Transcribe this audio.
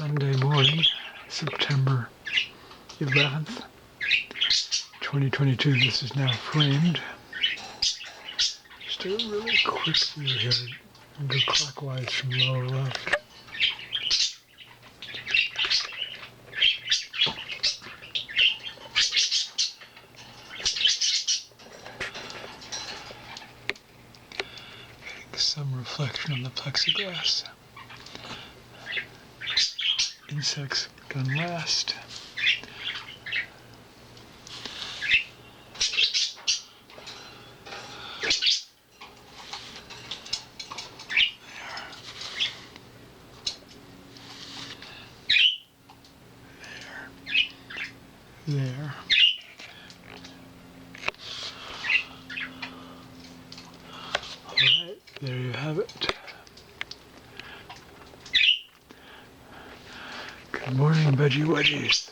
Sunday morning, September 11th, 2022. This is now framed. Just a really quick view here and go clockwise from lower left. Some reflection on the plexiglass. Insects gone last. There. Alright, there you have it. Good morning, veggie wedgies.